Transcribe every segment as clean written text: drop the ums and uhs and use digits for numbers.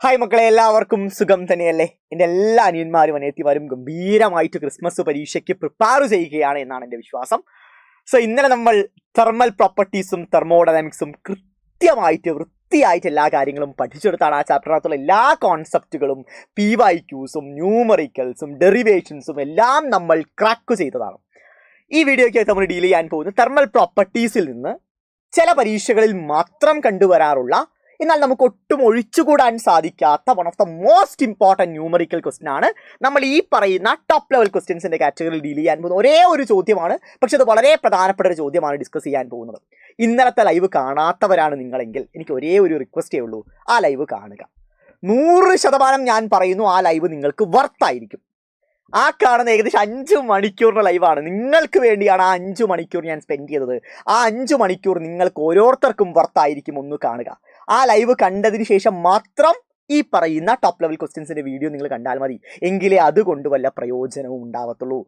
Hi മക്കളെ, എല്ലാവർക്കും സുഖം തന്നെയല്ലേ? എൻ്റെ എല്ലാ അനിയന്മാരും അനിയത്തിമാരും ഗംഭീരമായിട്ട് ക്രിസ്മസ് പരീക്ഷയ്ക്ക് പ്രിപ്പയർ ചെയ്യുകയാണ് എന്നാണ് എൻ്റെ വിശ്വാസം. സോ ഇന്നലെ നമ്മൾ തെർമൽ പ്രോപ്പർട്ടീസും തെർമോഡൈനാമിക്സും കൃത്യമായിട്ട് വൃത്തിയായിട്ട് എല്ലാ കാര്യങ്ങളും പഠിച്ചെടുത്താണ്. ആ ചാപ്റ്ററിനകത്തുള്ള എല്ലാ കോൺസെപ്റ്റുകളും PYQസും ന്യൂമറിക്കൽസും ഡെറിവേഷൻസും എല്ലാം നമ്മൾ ക്രാക്ക് ചെയ്തതാണ്. ഈ വീഡിയോയ്ക്കായിട്ട് നമ്മൾ ഡീൽ ചെയ്യാൻ പോകുന്നത് തെർമൽ പ്രോപ്പർട്ടീസിൽ നിന്ന് ചില പരീക്ഷകളിൽ മാത്രം കണ്ടുവരാറുള്ള, എന്നാൽ നമുക്ക് ഒട്ടും ഒഴിച്ചുകൂടാൻ സാധിക്കാത്ത one of the most important numerical question ആണ്. നമ്മൾ ഈ പറയുന്ന ടോപ്പ് ലെവൽ ക്വസ്റ്റ്യൻസിൻ്റെ കാറ്റഗറിയിൽ ഡീൽ ചെയ്യാൻ പോകുന്ന ഒരേ ഒരു ചോദ്യമാണ്, പക്ഷെ അത് വളരെ പ്രധാനപ്പെട്ട ഒരു ചോദ്യമാണ് ഡിസ്കസ് ചെയ്യാൻ പോകുന്നത്. ഇന്നലത്തെ ലൈവ് കാണാത്തവരാണ് നിങ്ങളെങ്കിൽ എനിക്ക് ഒരേ ഒരു റിക്വസ്റ്റേ ഉള്ളൂ, ആ ലൈവ് കാണുക. 100% ഞാൻ പറയുന്നു, ആ ലൈവ് നിങ്ങൾക്ക് വർത്തായിരിക്കും. ആ കാണുന്ന ഏകദേശം 5 മണിക്കൂറിൻ്റെ ലൈവാണ്. നിങ്ങൾക്ക് വേണ്ടിയാണ് ആ 5 മണിക്കൂർ ഞാൻ സ്പെൻഡ് ചെയ്തത്. ആ 5 മണിക്കൂർ നിങ്ങൾക്ക് ഓരോരുത്തർക്കും വർത്തായിരിക്കും. ഒന്ന് കാണുക. ആ ലൈവ് കണ്ടതിന് ശേഷം മാത്രം ഈ പറയുന്ന ടോപ്പ് ലെവൽ ക്വസ്റ്റ്യൻസിൻ്റെ വീഡിയോ നിങ്ങൾ കണ്ടാൽ മതി. എങ്കിലേ അതുകൊണ്ട് വല്ല പ്രയോജനവും ഉണ്ടാവത്തുള്ളൂ.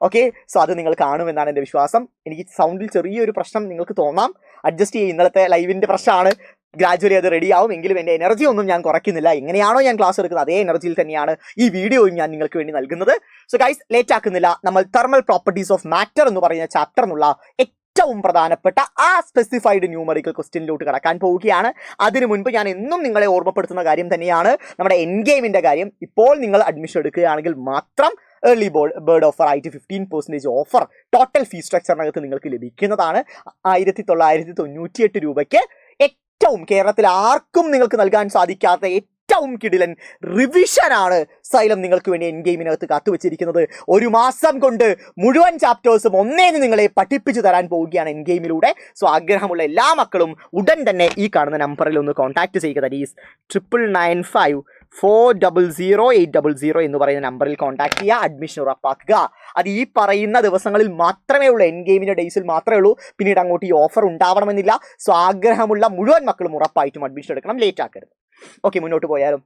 ഓക്കെ, സോ അത് നിങ്ങൾ കാണുമെന്നാണ് എൻ്റെ വിശ്വാസം. എനിക്ക് സൗണ്ടിൽ ചെറിയൊരു പ്രശ്നം നിങ്ങൾക്ക് തോന്നാം, അഡ്ജസ്റ്റ് ചെയ്യും. ഇന്നലത്തെ ലൈവിൻ്റെ പ്രശ്നമാണ്. ഗ്രാജുവലി അത് റെഡി ആവും. എങ്കിലും എൻ്റെ എനർജി ഒന്നും ഞാൻ കുറയ്ക്കുന്നില്ല. എങ്ങനെയാണോ ഞാൻ ക്ലാസ് എടുക്കുന്നത് അതേ എനർജിയിൽ തന്നെയാണ് ഈ വീഡിയോയും ഞാൻ നിങ്ങൾക്ക് വേണ്ടി നൽകുന്നത്. സോ ഗൈസ്, ലേറ്റ് ആക്കുന്നില്ല. നമ്മൾ തെർമൽ പ്രോപ്പർട്ടീസ് ഓഫ് മാറ്റർ എന്ന് പറയുന്ന ചാപ്റ്ററിനുള്ള ഏറ്റവും പ്രധാനപ്പെട്ട ആ സ്പെസിഫൈഡ് ന്യൂമറിക്കൽ ക്വസ്റ്റ്യനിലോട്ട് കടക്കാൻ പോവുകയാണ്. അതിനു മുൻപ് ഞാൻ എന്നും നിങ്ങളെ ഓർമ്മപ്പെടുത്തുന്ന കാര്യം തന്നെയാണ് നമ്മുടെ എൻ ഗെയിമിൻ്റെ കാര്യം. ഇപ്പോൾ നിങ്ങൾ അഡ്മിഷൻ എടുക്കുകയാണെങ്കിൽ മാത്രം ഏർലി ബേർഡ് ഓഫർ ആയിട്ട് 15% ഓഫർ ടോട്ടൽ ഫീസ് സ്ട്രക്ചറിനകത്ത് നിങ്ങൾക്ക് ലഭിക്കുന്നതാണ്. 1998 രൂപയ്ക്ക് ഏറ്റവും കേരളത്തിൽ ആർക്കും നിങ്ങൾക്ക് നൽകാൻ സാധിക്കാത്ത ഏറ്റവും കിടിലൻ റിവിഷനാണ് സൈലം നിങ്ങൾക്ക് വേണ്ടി എൻ ഗെയിമിനകത്ത് കാത്തുവച്ചിരിക്കുന്നത്. 1 മാസം കൊണ്ട് മുഴുവൻ ചാപ്റ്റേഴ്സും ഒന്നേന്ന് നിങ്ങളെ പഠിപ്പിച്ചു തരാൻ പോവുകയാണ് എൻ ഗെയിമിലൂടെ. സോ ആഗ്രഹമുള്ള എല്ലാ മക്കളും ഉടൻ തന്നെ ഈ കാണുന്ന നമ്പറിൽ ഒന്ന് കോൺടാക്ട് ചെയ്യുക. ദാറ്റ് ഈസ് 9995400800 എന്ന് പറയുന്ന നമ്പറിൽ കോൺടാക്ട് ചെയ്യുക. അഡ്മിഷൻ ഉറപ്പാക്കുക. അത് ഈ പറയുന്ന ദിവസങ്ങളിൽ മാത്രമേ ഉള്ളൂ, എൻ ഗെയിമിൻ്റെ ഡേയ്സിൽ മാത്രമേ ഉള്ളൂ. പിന്നീട് അങ്ങോട്ട് ഈ ഓഫർ ഉണ്ടാവണമെന്നില്ല. സോ ആഗ്രഹമുള്ള മുഴുവൻ മക്കളും ഉറപ്പായിട്ടും അഡ്മിഷൻ എടുക്കണം, ലേറ്റ് ആക്കരുത്. ഓക്കെ, മുന്നോട്ട് പോയാലും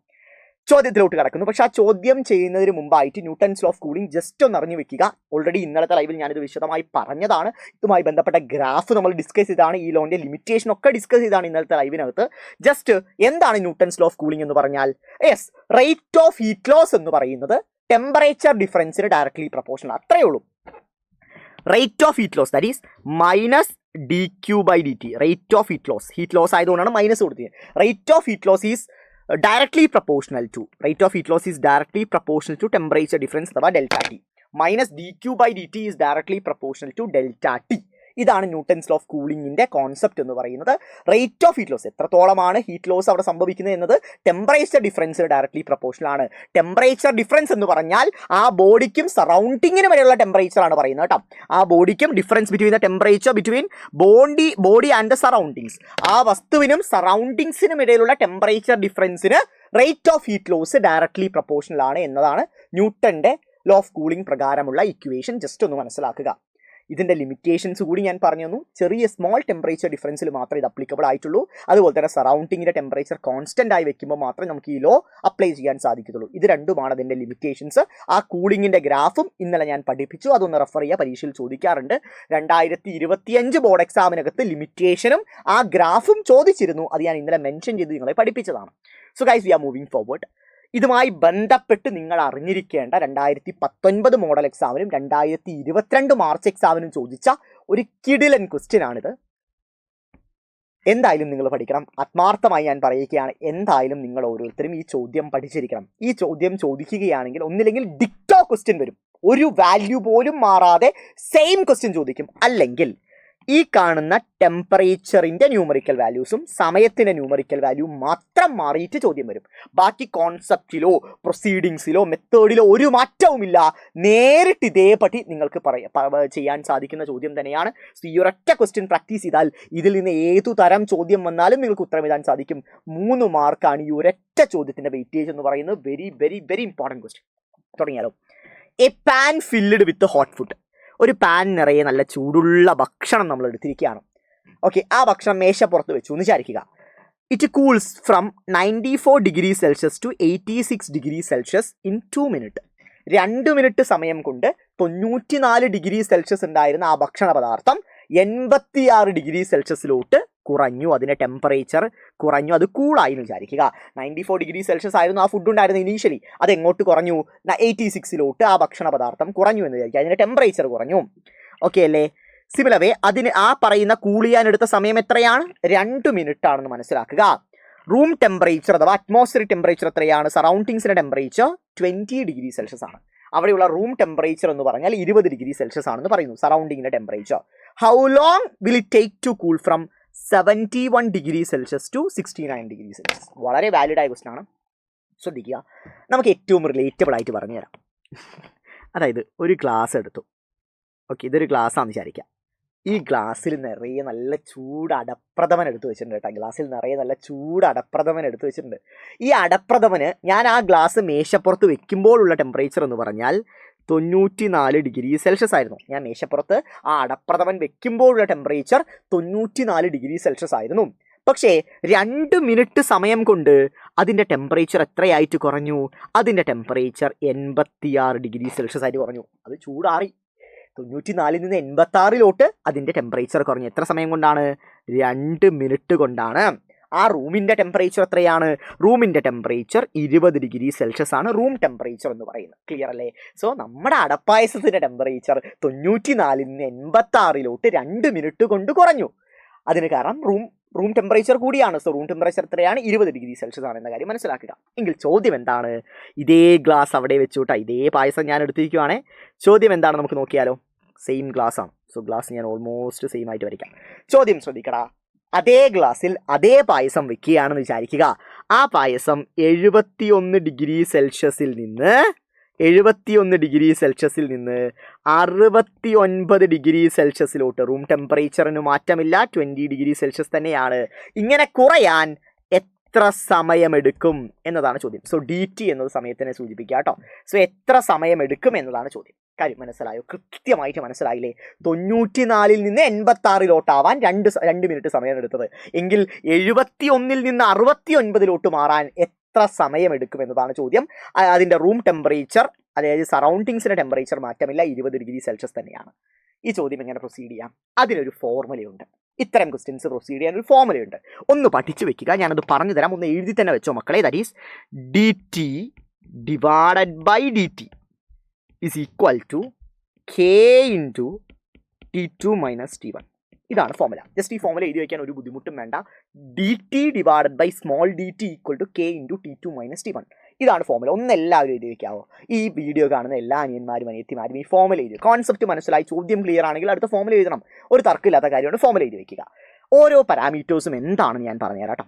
ചോദ്യത്തിലോട്ട് കിടക്കുന്നു. പക്ഷെ ആ ചോദ്യം ചെയ്യുന്നതിന് മുമ്പായിട്ട് Newton's law of cooling just ഒന്ന് അറിഞ്ഞു വെക്കുക. ഓൾറെഡി ഇന്നലത്തെ ലൈവിൽ ഞാനിത് വിശദമായി പറഞ്ഞതാണ്. ഇതുമായി ബന്ധപ്പെട്ട ഗ്രാഫ് നമ്മൾ ഡിസ്കസ് ചെയ്താണ്. ഈ ലോൻ്റെ ലിമിറ്റേഷൻ ഒക്കെ ഡിസ്കസ് ചെയ്താണ് ഇന്നലത്തെ ലൈവിനകത്ത്. ജസ്റ്റ് എന്താണ് ന്യൂട്ടൺസ് ലോ ഓഫ് കൂളിംഗ് എന്ന് പറഞ്ഞാൽ? Yes, rate of heat loss എന്ന് പറയുന്നത് ടെമ്പറേച്ചർ ഡിഫറൻസിന് ഡയറക്ട്ലി പ്രപ്പോർഷണൽ. അത്രയേ ഉള്ളൂ. Rate of heat loss that is -dQ/dt. Rate of heat loss ആയതുകൊണ്ടാണ് മൈനസ് കൊടുത്തത്. Rate of heat loss is directly proportional to temperature difference അഥവാ delta T. -dQ/dt is directly proportional to delta T. ഇതാണ് Newton's law of കൂളിംഗിൻ്റെ concept എന്ന് പറയുന്നത്. Rate of heat loss, എത്രത്തോളമാണ് heat loss അവിടെ സംഭവിക്കുന്നത് എന്നത് ടെമ്പറേച്ചർ ഡിഫറൻസിന് ഡയറക്ട്ലി പ്രൊപ്പോർഷണൽ ആണ്. ടെമ്പറേച്ചർ ഡിഫറൻസ് എന്ന് പറഞ്ഞാൽ ആ ബോഡിക്കും സറൗണ്ടിങ്ങിനും വരെയുള്ള ടെമ്പറേച്ചർ ആണ് പറയുന്നത് കേട്ടോ. ആ ബോഡിക്കും difference between the temperature between body and the surroundings, ആ വസ്തുവിനും സറൗണ്ടിങ്സിനും ഇടയിലുള്ള ടെമ്പറേച്ചർ ഡിഫറൻസിന് rate of heat loss directly proportional ആണ് എന്നതാണ് ന്യൂട്ടൻ്റെ ലോ ഓഫ് കൂളിംഗ് പ്രകാരമുള്ള ഇക്വേഷൻ. ജസ്റ്റ് ഒന്ന് മനസ്സിലാക്കുക. ഇതിൻ്റെ ലിമിറ്റേഷൻസ് കൂടി ഞാൻ പറഞ്ഞു തന്നു. ചെറിയ സ്മോൾ ടെമ്പറേച്ചർ ഡിഫറൻസിൽ മാത്രമേ ഇത് അപ്ലിക്കബിൾ ആയിട്ടുള്ളൂ. അതുപോലെ തന്നെ സറൗണ്ടിങ്ങിൻ്റെ ടെമ്പറേച്ചർ കോൺസ്റ്റൻ്റ് ആയി വെക്കുമ്പോൾ മാത്രമേ നമുക്ക് ഈ ലോ അപ്ലൈ ചെയ്യാൻ സാധിക്കത്തുള്ളൂ. ഇത് രണ്ടുമാണ് അതിൻ്റെ ലിമിറ്റേഷൻസ്. ആ കൂളിങ്ങിൻ്റെ ഗ്രാഫും ഇന്നലെ ഞാൻ പഠിപ്പിച്ചു, അതൊന്ന് റെഫർ ചെയ്യുക. പരീക്ഷയിൽ ചോദിക്കാറുണ്ട്. 2025 ബോർഡ് എക്സാമിനകത്ത് ലിമിറ്റേഷനും ആ ഗ്രാഫും ചോദിച്ചിരുന്നു. അത് ഞാൻ ഇന്നലെ മെൻഷൻ ചെയ്ത് നിങ്ങളെ പഠിപ്പിച്ചതാണ്. So guys, we are moving forward. ഇതുമായി ബന്ധപ്പെട്ട് നിങ്ങൾ അറിഞ്ഞിരിക്കേണ്ട 2019 മോഡൽ എക്സാമിനും 2022 മാർച്ച് എക്സാമിനും ചോദിച്ച ഒരു കിടിലൻ ക്വസ്റ്റ്യൻ ആണിത്. എന്തായാലും നിങ്ങൾ പഠിക്കണം. ആത്മാർത്ഥമായി ഞാൻ പറയുകയാണ്, എന്തായാലും നിങ്ങൾ ഓരോരുത്തരും ഈ ചോദ്യം പഠിച്ചിരിക്കണം. ഈ ചോദ്യം ചോദിക്കുകയാണെങ്കിൽ ഒന്നില്ലെങ്കിൽ ഡിക്റ്റോ ക്വസ്റ്റ്യൻ വരും, ഒരു വാല്യൂ പോലും മാറാതെ സെയിം ക്വസ്റ്റ്യൻ ചോദിക്കും. അല്ലെങ്കിൽ ഈ കാണുന്ന ടെമ്പറേച്ചറിൻ്റെ ന്യൂമറിക്കൽ വാല്യൂസും സമയത്തിൻ്റെ ന്യൂമറിക്കൽ വാല്യൂ മാത്രം മാറിയിട്ട് ചോദ്യം വരും. ബാക്കി കോൺസെപ്റ്റിലോ പ്രൊസീഡിങ്സിലോ മെത്തേഡിലോ ഒരു മാറ്റവുമില്ല. നേരിട്ട് ഇതേപടി നിങ്ങൾക്ക് ചെയ്യാൻ സാധിക്കുന്ന ചോദ്യം തന്നെയാണ്. സോ ഈ ഒരൊറ്റ ക്വസ്റ്റ്യൻ പ്രാക്ടീസ് ചെയ്താൽ ഇതിൽ നിന്ന് ഏതു തരം ചോദ്യം വന്നാലും നിങ്ങൾക്ക് ഉത്തരം എഴുതാൻ സാധിക്കും. 3 മാർക്കാണ് ഈ ഒരൊറ്റ ചോദ്യത്തിൻ്റെ വെയിറ്റേജ് എന്ന് പറയുന്നത്. Very very very important question. തുടങ്ങിയാലോ? A pan filled with hot food. ഒരു പാൻ നിറയെ നല്ല ചൂടുള്ള ഭക്ഷണം നമ്മൾ എടുത്തിരിക്കുകയാണ്. ഓക്കെ, ആ ഭക്ഷണം മേശപ്പുറത്ത് വെച്ചു എന്ന് വിചാരിക്കുക. It cools from 94 degree Celsius to 86 degree Celsius in 2 minute. 2 minute സമയം കൊണ്ട് 94 ഡിഗ്രി സെൽഷ്യസ് ഉണ്ടായിരുന്ന ആ ഭക്ഷണ പദാർത്ഥം 86 ഡിഗ്രി സെൽഷ്യസിലോട്ട് കുറഞ്ഞു, അതിൻ്റെ ടെമ്പറേച്ചർ കുറഞ്ഞു, അത് കൂളായി എന്ന് വിചാരിക്കുക. 94 ഡിഗ്രി സെൽഷ്യസ് ആയിരുന്നു ആ ഫുഡ് ഉണ്ടായിരുന്നത് ഇനീഷ്യലി, അത് എങ്ങോട്ട് കുറഞ്ഞു? 86 ആ ഭക്ഷണ പദാർത്ഥം കുറഞ്ഞു എന്ന് വിചാരിക്കുക, അതിൻ്റെ ടെമ്പറേച്ചർ കുറഞ്ഞു. ഓക്കെ അല്ലേ? സിമിലവേ അതിന് ആ പറയുന്ന കൂൾ ചെയ്യാനെടുത്ത സമയം എത്രയാണ്? 2 മിനിറ്റ് ആണെന്ന് മനസ്സിലാക്കുക. റൂം ടെമ്പറേച്ചർ അഥവാ അറ്റ്മോസ്ഫിയറിക് ടെമ്പറേച്ചർ എത്രയാണ്? സറൗണ്ടിങ്സിൻ്റെ ടെമ്പറേച്ചർ 20 ഡിഗ്രി സെൽഷ്യസ് ആണ്. അവിടെയുള്ള റൂം ടെമ്പറേച്ചർ എന്ന് പറഞ്ഞാൽ 20 ഡിഗ്രി സെൽഷ്യസ് ആണെന്ന് പറയുന്നു സറൗണ്ടിങ്ങിൻ്റെ temperature. How long will it take to cool from 71 degree Celsius to 69 degree Celsius? വളരെ വാലിഡ് ആയ ക്വസ്റ്റൻ ആണ്, ശ്രദ്ധിക്കുക. നമുക്ക് ഏറ്റവും റിലേറ്റബിൾ ആയിട്ട് പറഞ്ഞുതരാം. അതായത് ഒരു ഗ്ലാസ് എടുത്തു. ഓക്കെ, ഇതൊരു ഗ്ലാസ്സാണെന്ന് വിചാരിക്കാം. ഈ ഗ്ലാസ്സിൽ നിറയെ നല്ല ചൂട് അടപ്രഥമൻ എടുത്ത് വെച്ചിട്ടുണ്ട് കേട്ടോ. ഗ്ലാസ്സിൽ നിറയെ നല്ല ചൂട് അടപ്രഥമൻ എടുത്ത് വെച്ചിട്ടുണ്ട്. ഈ അടപ്രഥമന് ഞാൻ ആ ഗ്ലാസ് മേശപ്പുറത്ത് വെക്കുമ്പോഴുള്ള ടെമ്പറേച്ചർ എന്ന് പറഞ്ഞാൽ 94 ഡിഗ്രി സെൽഷ്യസ് ആയിരുന്നു. ഞാൻ മേശപ്പുറത്ത് ആ അടപ്രഥമൻ വെക്കുമ്പോഴുള്ള ടെമ്പറേച്ചർ 94 ഡിഗ്രി സെൽഷ്യസ് ആയിരുന്നു. പക്ഷേ 2 മിനിറ്റ് സമയം കൊണ്ട് അതിൻ്റെ ടെമ്പറേച്ചർ എത്രയായിട്ട് കുറഞ്ഞു? അതിൻ്റെ ടെമ്പറേച്ചർ 86 ഡിഗ്രി സെൽഷ്യസ് ആയിട്ട് കുറഞ്ഞു. അത് ചൂടാറി. 94 നിന്ന് 86 അതിൻ്റെ ടെമ്പറേച്ചർ കുറഞ്ഞു. എത്ര സമയം കൊണ്ടാണ്? 2 മിനിറ്റ് കൊണ്ടാണ്. ആ റൂമിൻ്റെ ടെമ്പറേച്ചർ എത്രയാണ്? റൂമിൻ്റെ ടെമ്പറേച്ചർ 20 ഡിഗ്രി സെൽഷ്യസ് ആണ് റൂം ടെമ്പറേച്ചർ എന്ന് പറയുന്നത്. ക്ലിയർ അല്ലേ? സോ നമ്മുടെ അടപ്പായസത്തിൻ്റെ ടെമ്പറേച്ചർ 94 നിന്ന് 86 2 മിനിറ്റ് കൊണ്ട് കുറഞ്ഞു. അതിന് കാരണം റൂം ടെമ്പറേച്ചർ കൂടിയാണ്. സോ റൂം ടെമ്പറേച്ചർ എത്രയാണ്? 20 ഡിഗ്രി സെൽഷ്യസ് ആണ് എന്ന കാര്യം മനസ്സിലാക്കുക. എങ്കിൽ ചോദ്യം എന്താണ്? ഇതേ ഗ്ലാസ് അവിടെ വെച്ചുകൂട്ടാ, ഇതേ പായസം ഞാൻ എടുത്തിരിക്കുവാണേ. ചോദ്യം എന്താണ് നമുക്ക് നോക്കിയാലോ? സെയിം ഗ്ലാസ് ആണ്. സോ ഗ്ലാസ് ഞാൻ ഓൾമോസ്റ്റ് സെയിം ആയിട്ട് വരയ്ക്കാം. ചോദ്യം ശ്രദ്ധിക്കടാ. അതേ ഗ്ലാസ്സിൽ അതേ പായസം വെക്കുകയാണെന്ന് വിചാരിക്കുക. ആ പായസം 71 ഡിഗ്രി സെൽഷ്യസിൽ നിന്ന് 69 ഡിഗ്രി സെൽഷ്യസിലോട്ട്, റൂം ടെമ്പറേച്ചറിന് മാറ്റമില്ല, 20 ഡിഗ്രി സെൽഷ്യസ് തന്നെയാണ്. ഇങ്ങനെ കുറയാൻ എത്ര സമയമെടുക്കും എന്നതാണ് ചോദ്യം. സോ DT എന്നത് സമയത്തിനെ സൂചിപ്പിക്കുക കേട്ടോ. സോ എത്ര സമയമെടുക്കും എന്നതാണ് ചോദ്യം. കാര്യം മനസ്സിലായോ? കൃത്യമായിട്ട് മനസ്സിലായില്ലേ? 94 നിന്ന് 86 2 മിനിറ്റ് സമയം എടുത്തത് എങ്കിൽ 71 നിന്ന് 69 മാറാൻ എത്ര സമയമെടുക്കും എന്നതാണ് ചോദ്യം. അതിൻ്റെ റൂം ടെമ്പറേച്ചർ, അതായത് സറൗണ്ടിങ്സിൻ്റെ ടെമ്പറേച്ചർ മാറ്റമില്ല, 20 ഡിഗ്രി സെൽഷ്യസ് തന്നെയാണ്. ഈ ചോദ്യം എങ്ങനെ പ്രൊസീഡ് ചെയ്യാം? അതിനൊരു ഫോർമുലയുണ്ട്. ഇത്തരം ക്വസ്റ്റ്യൻസ് പ്രൊസീഡ് ചെയ്യാൻ ഒരു ഫോർമുലയുണ്ട്. ഒന്ന് പഠിച്ചു വെക്കുക, ഞാനത് പറഞ്ഞു തരാം. ഒന്ന് എഴുതി തന്നെ വെച്ചോ മക്കളെ. That is DT divided by DT is equal to K into T2 minus T1. ഇതാണ് ഫോർമുല. ജസ്റ്റ് ഈ ഫോർമുല എഴുതി വയ്ക്കാൻ ഒരു ബുദ്ധിമുട്ടും വേണ്ട. DT divided by small dt equal to K into T2 minus T1. ഇതാണ് ഫോർമുല. ഒന്ന് എല്ലാവരും എഴുതി വയ്ക്കാവോ? ഈ വീഡിയോ കാണുന്ന എല്ലാ അനിയന്മാരും അനിയത്തിമാരും ഈ ഫോർമുല എഴുതി. കോൺസെപ്റ്റ് മനസ്സിലായി, ചോദ്യം ക്ലിയർ ആണെങ്കിൽ അടുത്ത ഫോർമുല എഴുതണം. ഒരു തർക്കമില്ലാത്ത കാര്യമാണ്. ഫോർമുല എഴുതി വയ്ക്കുക. ഓരോ പാരാമീറ്റേഴ്സും എന്താണെന്ന് ഞാൻ പറഞ്ഞുതരാം കേട്ടോ.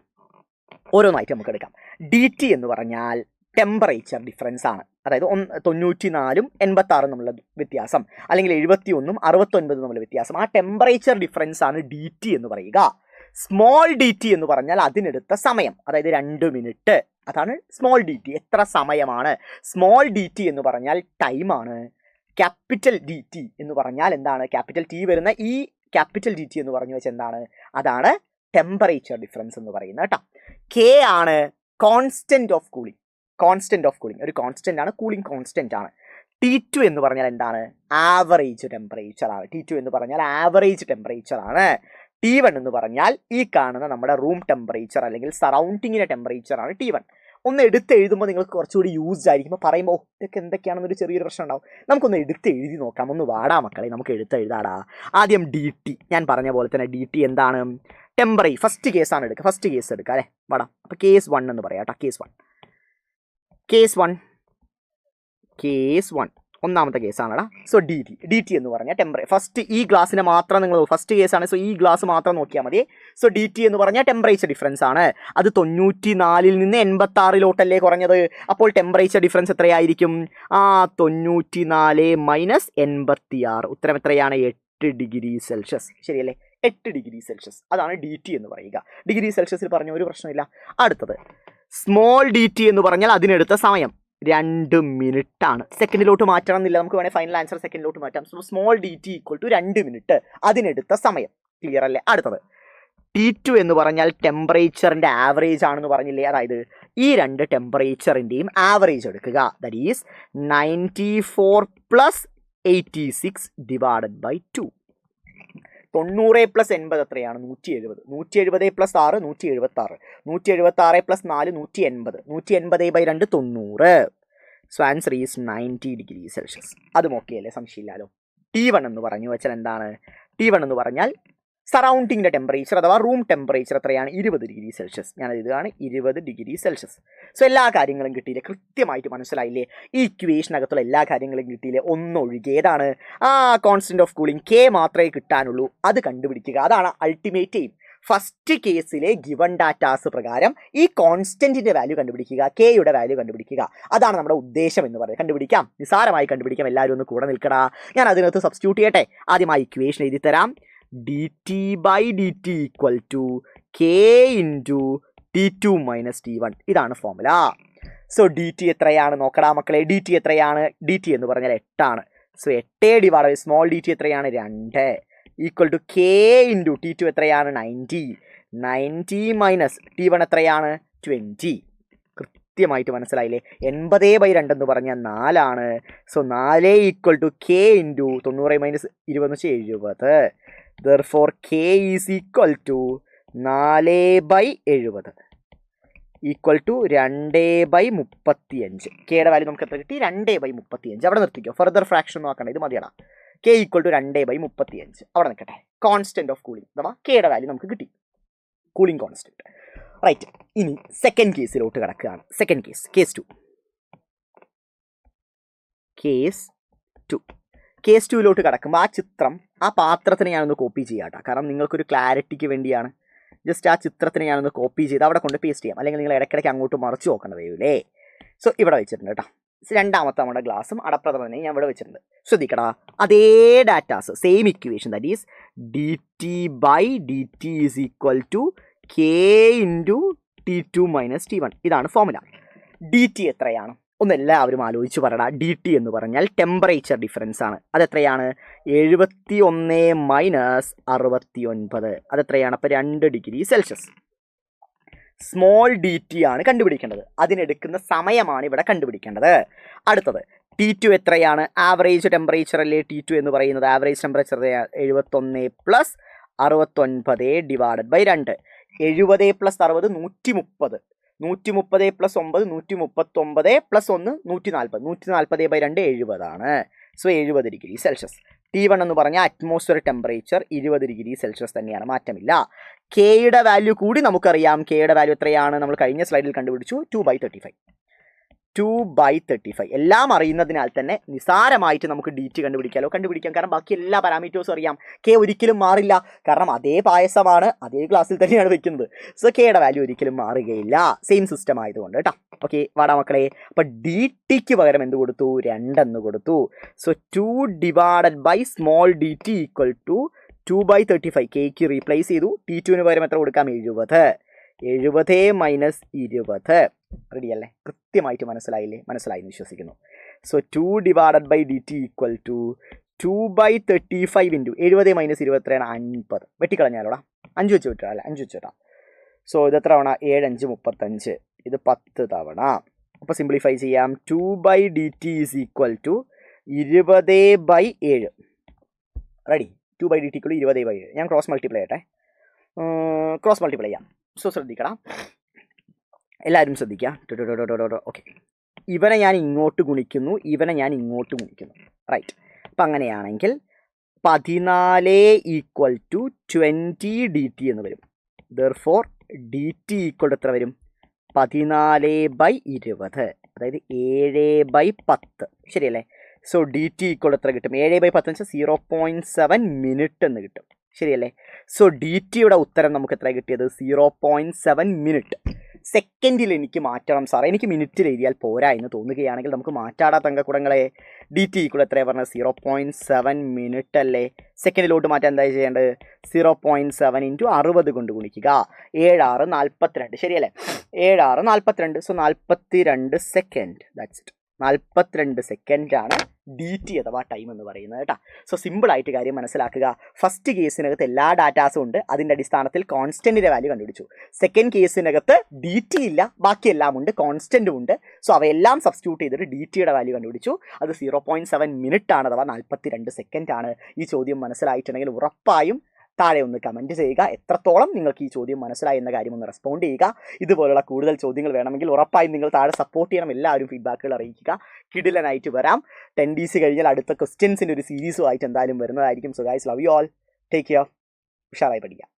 ഓരോന്നായിട്ട് നമുക്ക് എടുക്കാം. DT എന്ന് പറഞ്ഞാൽ ടെമ്പറേച്ചർ ഡിഫറൻസ് ആണ്. അതായത് 94 86 തമ്മിലുള്ള വ്യത്യാസം, അല്ലെങ്കിൽ 71 69 തമ്മിലുള്ള വ്യത്യാസം. ആ ടെമ്പറേച്ചർ ഡിഫറൻസ് ആണ് DT എന്ന് പറയുക. സ്മോൾ DT എന്ന് പറഞ്ഞാൽ അതിനെടുത്ത സമയം, അതായത് 2 മിനിറ്റ്. അതാണ് സ്മോൾ DT. എത്ര സമയമാണ്? സ്മോൾ DT എന്ന് പറഞ്ഞാൽ ടൈമാണ്. ക്യാപിറ്റൽ DT എന്ന് പറഞ്ഞാൽ എന്താണ്? ക്യാപിറ്റൽ T വരുന്ന ഈ ക്യാപിറ്റൽ DT എന്ന് പറഞ്ഞു വെച്ചാൽ എന്താണ്? അതാണ് ടെമ്പറേച്ചർ ഡിഫറൻസ് എന്ന് പറയുന്നത് കേട്ടോ. K ആണ് കോൺസ്റ്റന്റ് ഓഫ് കൂളിംഗ്. ഒരു കോൺസ്റ്റന്റ് ആണ്, കൂളിംഗ് കോൺസ്റ്റന്റ് ആണ്. T2 എന്ന് പറഞ്ഞാൽ എന്താണ്? ആവറേജ് ടെമ്പറേച്ചർ ആണ്. T2 എന്ന് പറഞ്ഞാൽ ആവറേജ് ടെമ്പറേച്ചർ ആണ്. T1 എന്ന് പറഞ്ഞാൽ ഈ കാണുന്ന നമ്മുടെ റൂം ടെമ്പറേച്ചർ അല്ലെങ്കിൽ സറൗണ്ടിങ്ങിൻ്റെ ടെമ്പറേച്ചർ ആണ് T1. ഒന്ന് എടുത്ത് എഴുതുമ്പോൾ നിങ്ങൾക്ക് കുറച്ചുകൂടി യൂസ്ഡ് ആയിരിക്കും. പറയുമ്പോൾ ഇതൊക്കെ എന്തൊക്കെയാണെന്നൊരു ചെറിയൊരു പ്രശ്നം ഉണ്ടാവും. നമുക്കൊന്ന് എടുത്ത് എഴുതി നോക്കാം. ഒന്ന് വാടാ മക്കളെ, നമുക്ക് എടുത്ത് എഴുതാടാ. ആദ്യം DT. ഞാൻ പറഞ്ഞ പോലെ തന്നെ DT എന്താണ്? ടെമ്പറേച്ചർ. ഫസ്റ്റ് കേസാണ് എടുക്കുക. ഫസ്റ്റ് കേസ് എടുക്കുക അല്ലേ? വാടാ. അപ്പോൾ കേസ് 1 എന്ന് പറയാം കേട്ടോ. കേസ് 1 ഒന്നാമത്തെ കേസാണടാ. സോ DT എന്ന് പറഞ്ഞാൽ ടെമ്പറേച്ചർ. ഫസ്റ്റ് ഈ ഗ്ലാസ്സിനെ മാത്രം നിങ്ങൾ, ഫസ്റ്റ് കേസാണ്. സോ ഈ ഗ്ലാസ് മാത്രം നോക്കിയാൽ മതി. സോ DT എന്ന് പറഞ്ഞാൽ ടെമ്പറേച്ചർ ഡിഫറൻസ് ആണ്. അത് 94 നിന്ന് 86 കുറഞ്ഞത്. അപ്പോൾ ടെമ്പറേച്ചർ ഡിഫറൻസ് എത്രയായിരിക്കും? 94 മൈനസ് 86. ഉത്തരം എത്രയാണ്? 8 ഡിഗ്രി സെൽഷ്യസ്. ശരിയല്ലേ? 8 ഡിഗ്രി സെൽഷ്യസ്. അതാണ് DT എന്ന് പറയുക. ഡിഗ്രി സെൽഷ്യസിൽ പറഞ്ഞ ഒരു പ്രശ്നമില്ല. അടുത്തത് സ്മോൾ DT എന്ന് പറഞ്ഞാൽ അതിനെടുത്ത സമയം 2 മിനിറ്റ് ആണ്. സെക്കൻഡിലോട്ട് മാറ്റണം എന്നില്ല, നമുക്ക് വേണേൽ ഫൈനൽ ആൻസർ സെക്കൻഡിലോട്ട് മാറ്റാം. So small DT equal to 2 minute, അതിനെടുത്ത സമയം. ക്ലിയർ അല്ലേ? അടുത്തത് T2 എന്ന് പറഞ്ഞാൽ ടെമ്പറേച്ചറിൻ്റെ ആവറേജ് ആണെന്ന് പറഞ്ഞില്ലേ? അതായത് ഈ 2 ടെമ്പറേച്ചറിൻ്റെയും ആവറേജ് എടുക്കുക. That is 94 plus 86 divided by 2. 90 plus 80 എത്രയാണ്? 170. 170 plus 6 176. 176 plus 4 180. 180/2 90. So answer is 90 degree Celsius. അതും ഓക്കെ അല്ലേ? സംശയമില്ലല്ലോ. T1 എന്ന് പറഞ്ഞു വെച്ചാൽ എന്താണ്? T1 എന്ന് പറഞ്ഞാൽ സറൗണ്ടിങ്ങിൻ്റെ ടെമ്പറേച്ചർ അഥവാ റൂം ടെമ്പറേച്ചർ എത്രയാണ്? 20 ഡിഗ്രി സെൽഷ്യസ്. ഞാനത് ഇതാണ് 20 ഡിഗ്രി സെൽഷ്യസ്. സോ എല്ലാ കാര്യങ്ങളും കിട്ടിയില്ലേ? കൃത്യമായിട്ട് മനസ്സിലായില്ലേ? ഈ ഇക്വേഷനകത്തുള്ള എല്ലാ കാര്യങ്ങളും കിട്ടിയില്ലേ? ഒന്നൊഴികെ ഏതാണ്? കോൺസ്റ്റന്റ് ഓഫ് കൂളിംഗ് K മാത്രമേ കിട്ടാനുള്ളൂ. അത് കണ്ടുപിടിക്കുക. അതാണ് അൾട്ടിമേറ്റ് എയിം. ഫസ്റ്റ് കേസിലെ ഗിവൺ ഡാറ്റാസ് പ്രകാരം ഈ കോൺസ്റ്റന്റിന്റെ വാല്യൂ കണ്ടുപിടിക്കുക, കെയുടെ വാല്യൂ കണ്ടുപിടിക്കുക. അതാണ് നമ്മുടെ ഉദ്ദേശം എന്ന് പറയുന്നത്. കണ്ടുപിടിക്കാം, നിസ്സാരമായി കണ്ടുപിടിക്കാം. എല്ലാവരും ഒന്ന് കൂടെ നിൽക്കടാ. ഞാൻ അതിനകത്ത് സബ്സ്റ്റിറ്റ്യൂട്ട് ചെയ്യട്ടെ. ആദ്യമായി ഇക്വേഷൻ എഴുതി തരാം. dt/dt equal to K into T2 minus T1. ഇതാണ് ഫോർമുല. സോ dt എത്രയാണ് നോക്കടാ മക്കളെ? dt എത്രയാണ്? dt എന്ന് പറഞ്ഞാൽ 8 ആണ്. സോ 8 ഡിവൈഡ് സ്മോൾ dt എത്രയാണ്? 2 equal to K into T2 എത്രയാണ്? 90 മൈനസ് T1 എത്രയാണ്? 20. കൃത്യമായിട്ട് മനസ്സിലായില്ലേ? 80/2 എന്ന് പറഞ്ഞാൽ 4 ആണ്. So 4 equal to K into 90 minus 20 70. Therefore K is equal to 4/70 equal to 2/35. കെയുടെ വാല്യൂ നമുക്ക് എത്ര കിട്ടി? 2/35. അവിടെ നിർത്തിക്കോ, ഫർദർ ഫ്രാക്ഷൻ നോക്കണ്ട, ഇത് മതിയടാ. K equal to 2/35. അവിടെ നിൽക്കട്ടെ. കോൺസ്റ്റന്റ് ഓഫ് കൂളിംഗ് അഥവാ കെയുടെ വാല്യൂ നമുക്ക് കിട്ടി, കൂളിംഗ് കോൺസ്റ്റന്റ്. റൈറ്റ്. ഇനി സെക്കൻഡ് കേസിലോട്ട് കിടക്കുകയാണ്. Second case, case 2. കേസ് 2യിലോട്ട് കിടക്കുമ്പോൾ ആ ചിത്രം, ആ പാത്രത്തിനെ ഞാനൊന്ന് കോപ്പി ചെയ്യാം കേട്ടോ. കാരണം നിങ്ങൾക്കൊരു ക്ലാരിറ്റിക്ക് വേണ്ടിയാണ്. ജസ്റ്റ് ആ ചിത്രത്തിനെ ഞാനൊന്ന് കോപ്പി ചെയ്ത് അവിടെ കൊണ്ട് പേസ്റ്റ് ചെയ്യാം. അല്ലെങ്കിൽ നിങ്ങൾ ഇടയ്ക്കിടയ്ക്ക് അങ്ങോട്ട് മറിച്ച് നോക്കേണ്ടി വരില്ലേ? സോ ഇവിടെ വെച്ചിട്ടുണ്ട് കേട്ടോ. രണ്ടാമത്തെ നമ്മുടെ ഗ്ലാസും അടപ്രഥമനെയും ഞാൻ ഇവിടെ വെച്ചിട്ടുണ്ട്. ശ്രദ്ധിക്കടാ, അതേ datas, same equation, that is dt/dt is equal to K into T2 minus T1. ഇതാണ് ഫോർമുല. dt എത്രയാണ്? ഒന്ന് എല്ലാവരും ആലോചിച്ച് പറയടാ. dt എന്ന് പറഞ്ഞാൽ ടെമ്പറേച്ചർ ഡിഫറൻസ് ആണ്. അതെത്രയാണ്? 71 മൈനസ് 69. അതെത്രയാണ്? അപ്പോൾ 2 ഡിഗ്രി സെൽഷ്യസ്. സ്മോൾ dt ആണ് കണ്ടുപിടിക്കേണ്ടത്. അതിനെടുക്കുന്ന സമയമാണ് ഇവിടെ കണ്ടുപിടിക്കേണ്ടത്. അടുത്തത് T2 എത്രയാണ്? ആവറേജ് ടെമ്പറേച്ചർ അല്ലേ T2 എന്ന് പറയുന്നത്? Average temperature 71 plus 69 divided by 2. 70 plus 60 130. 130 plus 9 139 plus 1 140. 140/2 70 ആണ്. So 70 degree Celsius. T1 എന്ന് പറഞ്ഞാൽ അറ്റ്മോസ്ഫിയർ ടെമ്പറേച്ചർ 20 ഡിഗ്രി സെൽഷ്യസ് തന്നെയാണ്, മാറ്റമില്ല. കെയുടെ വാല്യൂ കൂടി നമുക്കറിയാം. കെയുടെ വാല്യൂ എത്രയാണ്? നമ്മൾ കഴിഞ്ഞ സ്ലൈഡിൽ കണ്ടുപിടിച്ചു, 2/35. 2/35. എല്ലാം അറിയുന്നതിനാൽ തന്നെ നിസാരമായിട്ട് നമുക്ക് dt കണ്ടുപിടിക്കാം. കാരണം ബാക്കി എല്ലാ പാരാമീറ്റേഴ്സും അറിയാം. കെ ഒരിക്കലും മാറില്ല, കാരണം അതേ പായസമാണ്, അതേ ഗ്ലാസ്സിൽ തന്നെയാണ് വെക്കുന്നത്. സോ കെയുടെ വാല്യൂ ഒരിക്കലും മാറുകയില്ല, സെയിം സിസ്റ്റം ആയതുകൊണ്ട് കേട്ടോ. ഓക്കെ, വാടാ മക്കളെ. അപ്പോൾ dt പകരം എന്ത് കൊടുത്തു? 2 എന്ന് കൊടുത്തു. So 2 divided by small dt equal to 2/35. കെക്ക് റീപ്ലേസ് ചെയ്തു. T2 പകരം എത്ര കൊടുക്കാം? 70. 70 മൈനസ് 20. റെഡി അല്ലേ? കൃത്യമായിട്ട് മനസ്സിലായില്ലേ? മനസ്സിലായി വിശ്വസിക്കുന്നു. So 2 divided by dt equal to 2/35 into 70 minus 20 എത്രയാണ്? 50. വെട്ടിക്കളഞ്ഞാലോടാ, 5 വെച്ച് വിട്ടാ അല്ലേ? 5 വെച്ച് വിട്ടാ. സോ ഇത് എത്ര തവണ? 7 5 35. ഇത് 10 തവണ. അപ്പോൾ സിംപ്ലിഫൈ ചെയ്യാം. 2/dt is equal to 20/7. Ready? 2/dt equal 20/7. ഞാൻ ക്രോസ് മൾട്ടിപ്ലൈ ചെയ്യട്ടെ. ക്രോസ് മൾട്ടിപ്ലൈ ചെയ്യാം. സോ ശ്രദ്ധിക്കണം, എല്ലാവരും ശ്രദ്ധിക്കുക. ഓക്കെ, ഇവനെ ഞാൻ ഇങ്ങോട്ട് ഗുണിക്കുന്നു, ഇവനെ ഞാൻ ഇങ്ങോട്ട് ഗുണിക്കുന്നു. റൈറ്റ്. അപ്പം അങ്ങനെയാണെങ്കിൽ 14 ഈക്വൽ ടു 20 dt എന്ന് വരും. ദെർഫോർ dt ഈക്വൽ എത്ര വരും? 14/20. അതായത് 7/10. ശരിയല്ലേ? സോ dt ഈക്വൽ എത്ര കിട്ടും? 7/10 വെച്ചാൽ 0.7 മിനിറ്റ് എന്ന് കിട്ടും. ശരിയല്ലേ? സോ ഡിറ്റിയുടെ ഉത്തരം നമുക്ക് എത്ര കിട്ടിയത്? 0.7 മിനിറ്റ്. സെക്കൻഡിൽ എനിക്ക് മാറ്റണം സാറേ, എനിക്ക് മിനിറ്റിൽ എഴുതിയാൽ പോരാ എന്ന് തോന്നുകയാണെങ്കിൽ നമുക്ക് മാറ്റാടാ തങ്കക്കുടങ്ങളെ. dt ഈക്വൽ എത്രയാണ് പറഞ്ഞത്? 0.7 മിനിറ്റ് അല്ലേ? സെക്കൻഡിലോട്ട് മാറ്റാൻ എന്താ ചെയ്യേണ്ടത്? 0.7 ഇൻറ്റു 60 കൊണ്ട് ഗുണിക്കുക. 7 6 42. ശരിയല്ലേ? 7 6 42. So 42 second. That's it. 42 സെക്കൻഡാണ് dt അഥവാ ടൈം എന്ന് പറയുന്നത് കേട്ടോ. സോ സിമ്പിളായിട്ട് കാര്യം മനസ്സിലാക്കുക. ഫസ്റ്റ് കേസിനകത്ത് എല്ലാ ഡാറ്റാസും ഉണ്ട്, അതിൻ്റെ അടിസ്ഥാനത്തിൽ കോൺസ്റ്റൻറ്റിൻ്റെ വാല്യൂ കണ്ടുപിടിച്ചു. സെക്കൻഡ് കേസിനകത്ത് dt ഇല്ല, ബാക്കിയെല്ലാം ഉണ്ട്, കോൺസ്റ്റൻറ്റും ഉണ്ട്. സോ അവയെല്ലാം സബ്സ്റ്റിറ്റ്യൂട്ട് ചെയ്തിട്ട് ഡിറ്റിയുടെ വാല്യൂ കണ്ടുപിടിച്ചു. അത് 0.7 മിനിറ്റ് ആണ്, അഥവാ 42 സെക്കൻഡ് ആണ്. ഈ ചോദ്യം മനസ്സിലായിട്ടുണ്ടെങ്കിൽ ഉറപ്പായും താഴെ ഒന്ന് കമൻറ്റ് ചെയ്യുക. എത്രത്തോളം നിങ്ങൾക്ക് ഈ ചോദ്യം മനസ്സിലായി എന്ന കാര്യം ഒന്ന് റെസ്പോണ്ട് ചെയ്യുക. ഇതുപോലുള്ള കൂടുതൽ ചോദ്യങ്ങൾ വേണമെങ്കിൽ ഉറപ്പായും നിങ്ങൾ താഴെ സപ്പോർട്ട് ചെയ്യണം. എല്ലാവരും ഫീഡ്ബാക്കുകൾ അറിയിക്കുക. കിടിലനായിട്ട് വരാം. 10 days കഴിഞ്ഞാൽ അടുത്ത ക്വസ്റ്റ്യൻസിൻ്റെ ഒരു സീരീസുമായിട്ട് എന്തായാലും വരുന്നതായിരിക്കും. So guys, love you all, take care, ഉഷാറായി പഠിക്കാം.